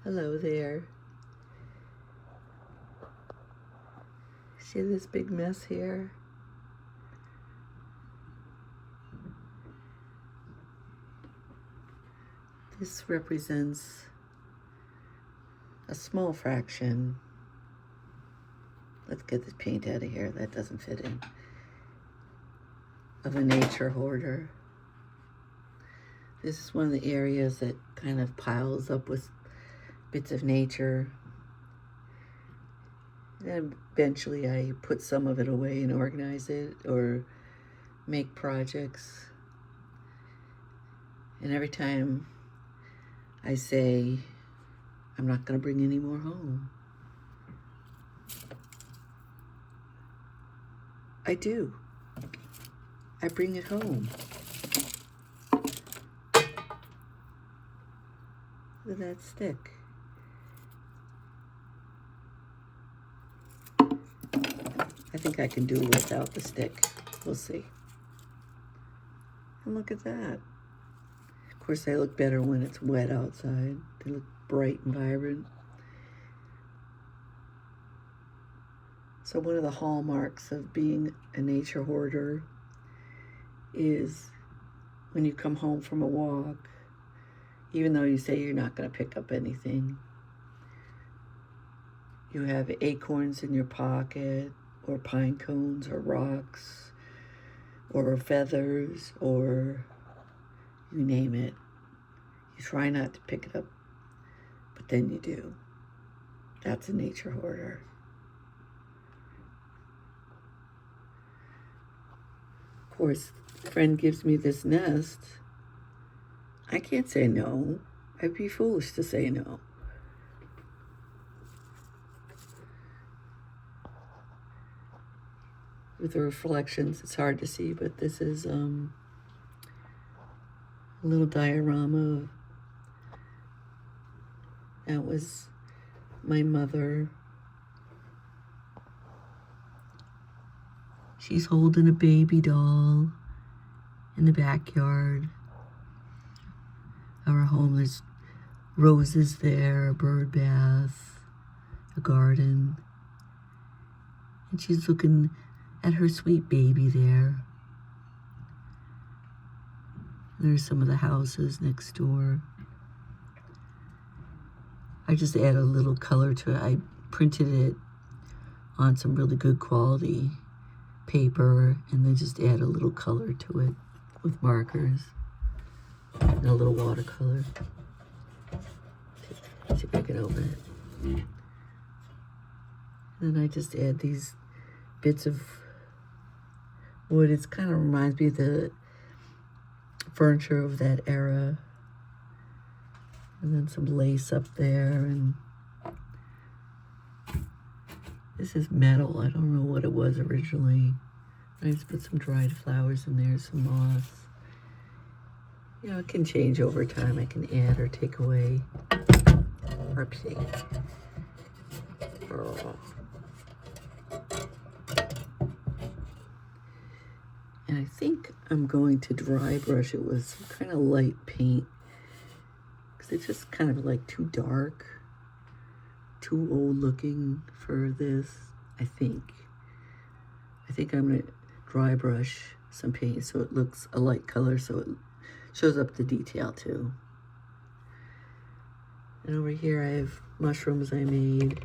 Hello there. See this big mess here? This represents a small fraction. Let's get this paint out of here. That doesn't fit in. Of a nature hoarder. This is one of the areas that kind of piles up with bits of nature. And eventually I put some of it away and organize it or make projects. And every time I say, I'm not going to bring any more home, I do. I bring it home. Look at that stick. I think I can do without the stick. We'll see. And look at that. Of course, they look better when it's wet outside. They look bright and vibrant. So one of the hallmarks of being a nature hoarder is when you come home from a walk, even though you say you're not going to pick up anything, you have acorns in your pocket, or pine cones, or rocks, or feathers, or you name it. You try not to pick it up, but then you do. That's a nature hoarder. Of course, a friend gives me this nest. I can't say no. I'd be foolish to say no. With the reflections, it's hard to see, but this is a little diorama. That was my mother. She's holding a baby doll in the backyard of her home. There's roses there, a bird bath, a garden. And she's looking at her sweet baby there. There's some of the houses next door. I just add a little color to it. I printed it on some really good quality paper and then just add a little color to it with markers and a little watercolor. See if I can open it. And then I just add these bits of wood. It kind of reminds me of the furniture of that era. And then some lace up there, and this is metal. I don't know what it was originally. I just put some dried flowers in there, some moss. You know, it can change over time. I can add or take away. Oopsie. Oh. And I think I'm going to dry brush it with some kind of light paint. Because it's just kind of like too dark. Too old looking for this, I think. I think I'm going to dry brush some paint so it looks a light color so it shows up the detail too. And over here I have mushrooms I made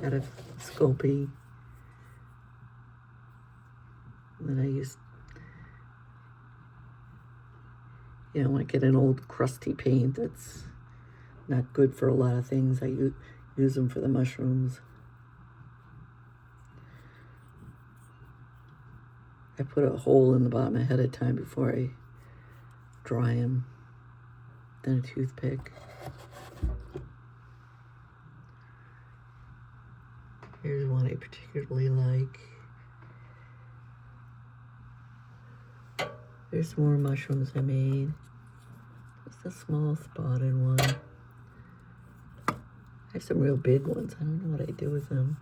out of Sculpey. And then I used, you know, when I get an old crusty paint that's not good for a lot of things, I use them for the mushrooms. I put a hole in the bottom ahead of time before I dry them. Then a toothpick. Here's one I particularly like. There's some more mushrooms I made. Just a small spotted one. I have some real big ones. I don't know what I do with them.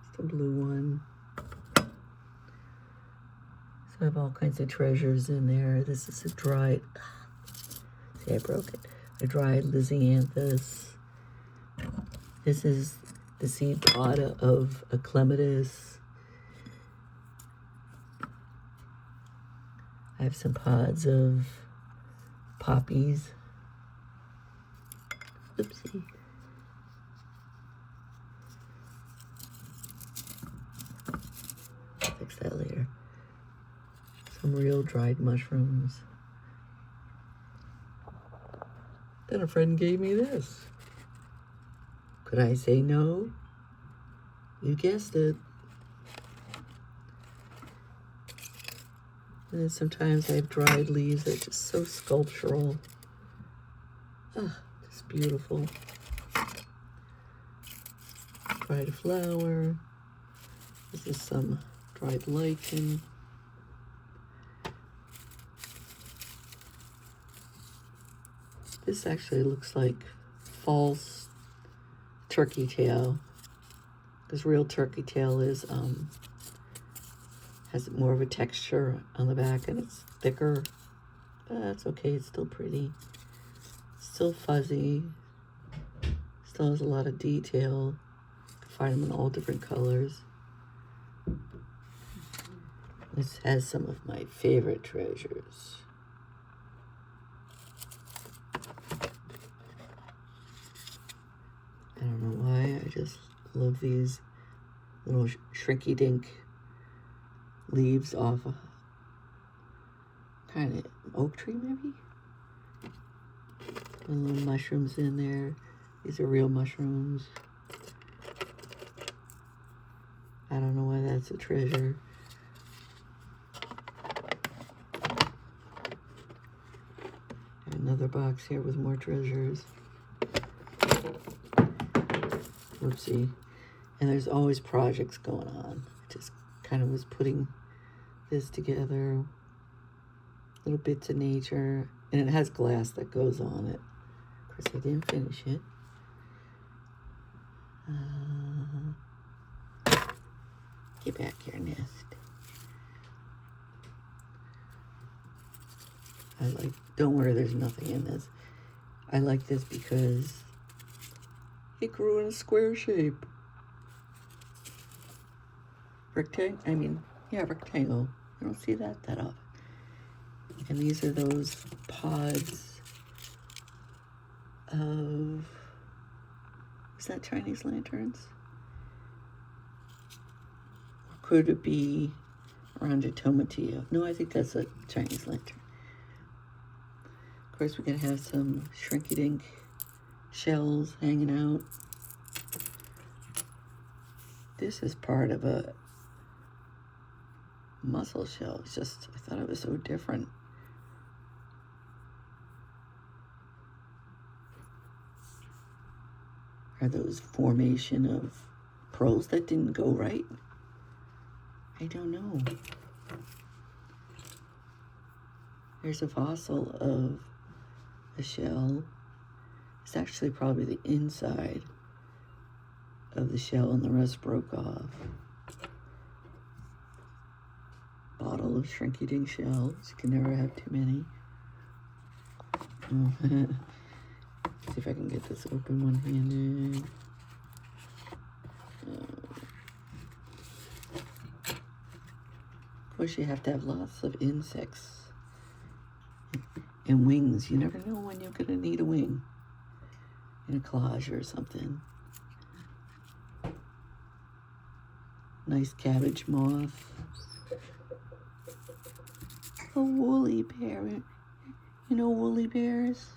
Just a blue one. So I have all kinds of treasures in there. This is a dried, see, I broke it. I dried Lysianthus. This is the seed pod of a clematis. I have some pods of poppies. Oopsie. Fix that later. Some real dried mushrooms. Then a friend gave me this. Could I say no? You guessed it. And then sometimes I have dried leaves that are just so sculptural. Ah, just beautiful. Dried flower. This is some dried lichen. This actually looks like false turkey tail, because real turkey tail is has more of a texture on the back and it's thicker. But that's okay, it's still pretty. Still fuzzy. Still has a lot of detail. You can find them in all different colors. This has some of my favorite treasures. I don't know why, I just love these little shrinky-dink leaves off a kind of oak tree, maybe? And little mushrooms in there. These are real mushrooms. I don't know why that's a treasure. Another box here with more treasures. Whoopsie. And there's always projects going on. I just kind of was putting this together. Little bits of nature. And it has glass that goes on it. Of course, I didn't finish it. Get back here, nest. Don't worry, there's nothing in this. I like this because it grew in a square shape. Rectangle. I don't see that often. And these are those pods of, is that Chinese lanterns? Or could it be Aranja Tomatillo? No, I think that's a Chinese lantern. Of course, we're going to have some shrinky-dink shells hanging out. This is part of a mussel shell. It's just, I thought it was so different. Are those formation of pearls that didn't go right? I don't know. There's a fossil of a shell. It's actually probably the inside of the shell and the rest broke off. Bottle of shrinky-dink shells. You can never have too many. See if I can get this open one-handed. Of course, you have to have lots of insects and wings. You never know when you're going to need a wing in a collage or something. Nice cabbage moth. A woolly bear. You know woolly bears?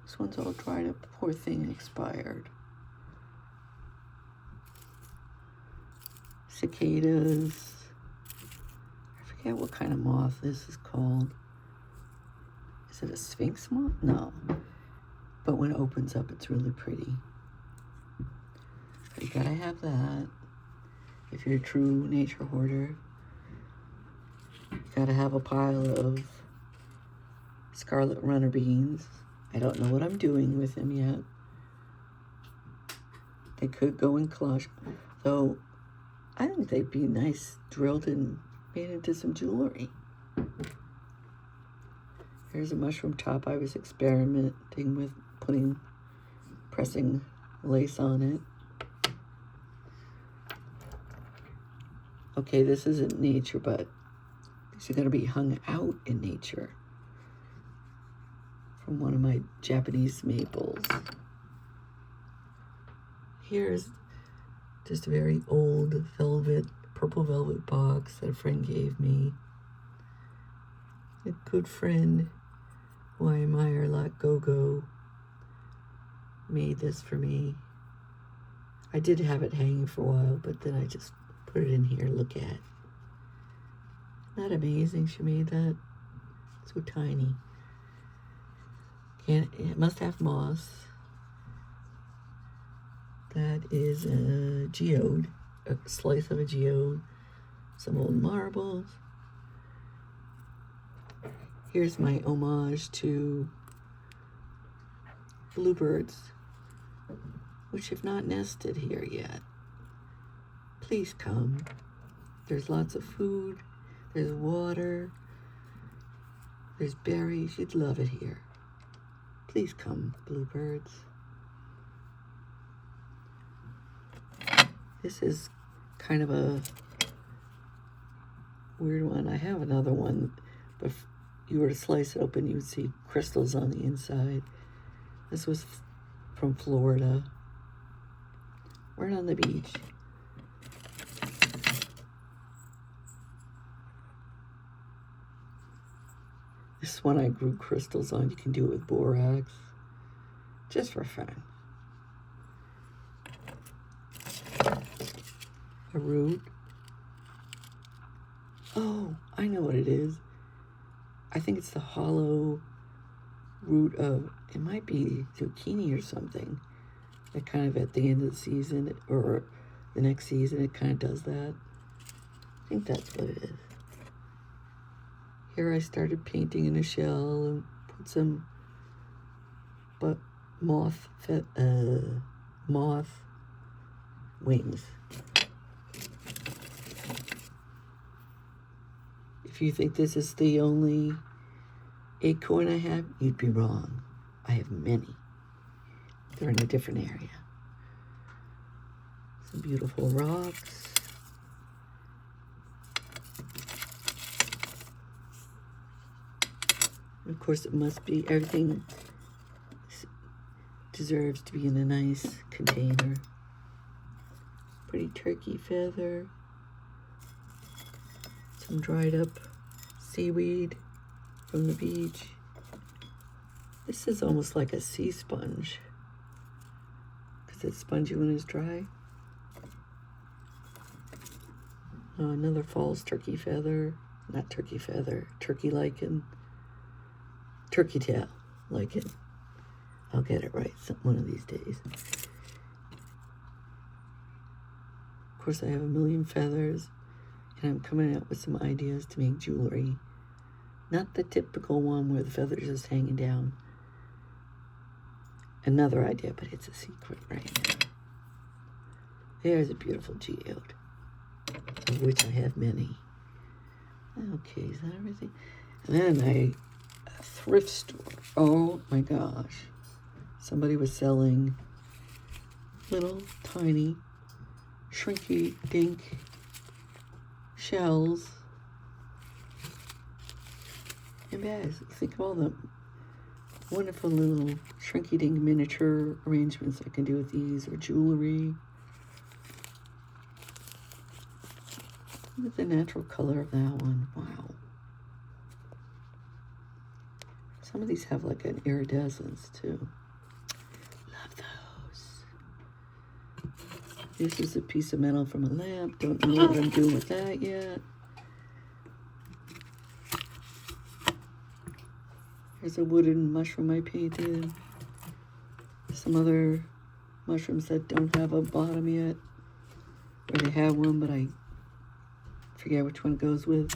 This one's all dried up. Poor thing, expired. Cicadas. I forget what kind of moth this is called. Is it a sphinx moth? No. But when it opens up, it's really pretty. You gotta have that. If you're a true nature hoarder, you gotta have a pile of scarlet runner beans. I don't know what I'm doing with them yet. They could go in collage, though I think they'd be nice drilled and made into some jewelry. Here's a mushroom top I was experimenting with pressing lace on it. Okay, this isn't nature, but these are going to be hung out in nature from one of my Japanese maples. Here's just a very old purple velvet box that a friend gave me. A good friend who I admire a lot, Go-Go, made this for me. I did have it hanging for a while, but then I just put it in here to look at. Isn't that amazing she made that? So tiny. It must have moss. That is a geode, a slice of a geode, some old marbles. Here's my homage to bluebirds, which have not nested here yet. Please come. There's lots of food, there's water, there's berries. You'd love it here. Please come, bluebirds. This is kind of a weird one. I have another one, but if you were to slice it open, you would see crystals on the inside. This was from Florida. We're on the beach. This one I grew crystals on. You can do it with borax, just for fun. A root. Oh, I know what it is. I think it's the hollow root of, it might be zucchini or something. That kind of at the end of the season or the next season, it kind of does that. I think that's what it is. Here I started painting in a shell and put some moth wings. If you think this is the only acorn I have, you'd be wrong. I have many. They're in a different area. Some beautiful rocks. And of course, it must be, everything deserves to be in a nice container. Pretty turkey feather. Some dried up seaweed from the beach. This is almost like a sea sponge because it's spongy when it's dry. Another false turkey feather, not turkey feather, turkey lichen, turkey tail lichen. I'll get it right one of these days. Of course, I have a million feathers, and I'm coming out with some ideas to make jewelry. Not the typical one where the feathers just hanging down. Another idea, but it's a secret right now. There's a beautiful geode, of which I have many. Okay, is that everything? And then a thrift store. Oh my gosh. Somebody was selling little tiny shrinky dink shells and bags. Think of all the wonderful little shrinky dink miniature arrangements I can do with these, or jewelry. Look at the natural color of that one. Wow. Some of these have like an iridescence too. Love those. This is a piece of metal from a lamp. Don't know what I'm doing with that yet. Here's a wooden mushroom I painted. Some other mushrooms that don't have a bottom yet. Or they have one, but I forget which one goes with.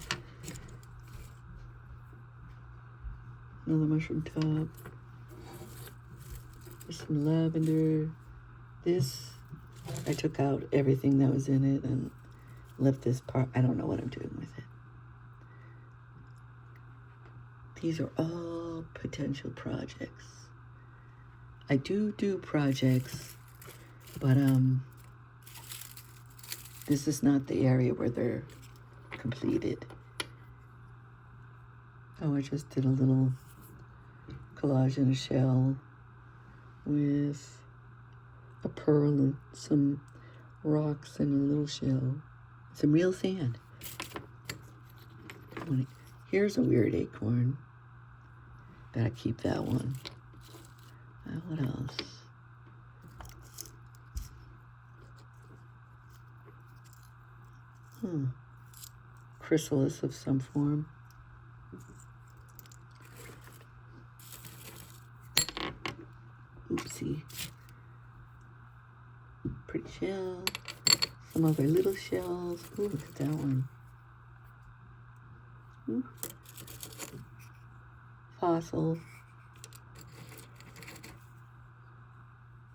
Another mushroom top. There's some lavender. This, I took out everything that was in it and left this part. I don't know what I'm doing with it. These are all potential projects. I do projects, but this is not the area where they're completed. Oh, I just did a little collage in a shell with a pearl and some rocks and a little shell. Some real sand. Here's a weird acorn. Gotta keep that one. What else? Chrysalis of some form. Oopsie. Pretty shell. Some other little shells. Ooh, look at that one. Ooh. Fossil.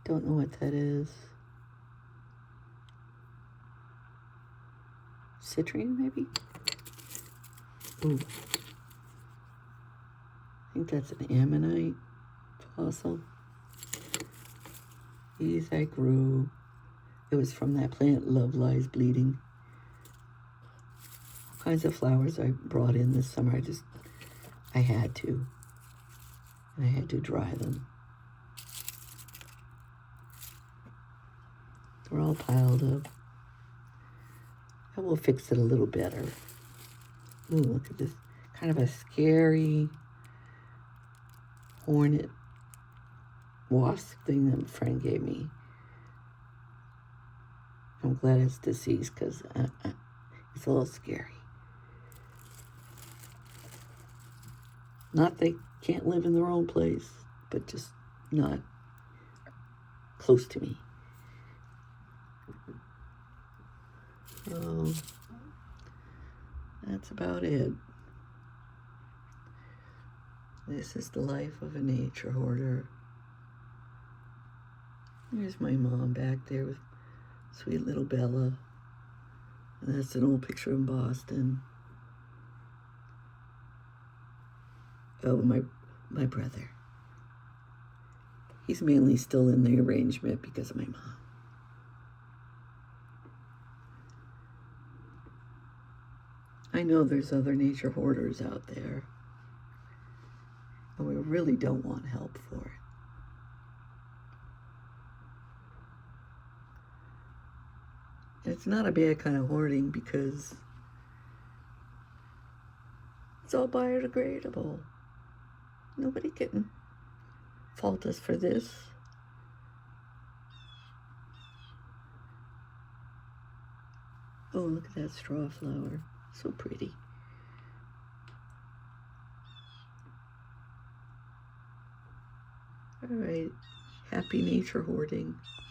Don't know what that is. Citrine, maybe? Ooh. I think that's an ammonite fossil. These I grew. It was from that plant, Love Lies Bleeding. All kinds of flowers I brought in this summer. I had to. And I had to dry them. They're all piled up. I will fix it a little better. Ooh, look at this. Kind of a scary hornet wasp thing that a friend gave me. I'm glad it's deceased because it's a little scary. Not they can't live in their own place, but just not close to me. So that's about it. This is the life of a nature hoarder. There's my mom back there with sweet little Bella. And that's an old picture in Boston. Oh, my brother. He's mainly still in the arrangement because of my mom. I know there's other nature hoarders out there, and we really don't want help for it. It's not a bad kind of hoarding because it's all biodegradable. Nobody can fault us for this. Oh, look at that straw flower. So pretty. All right. Happy nature hoarding.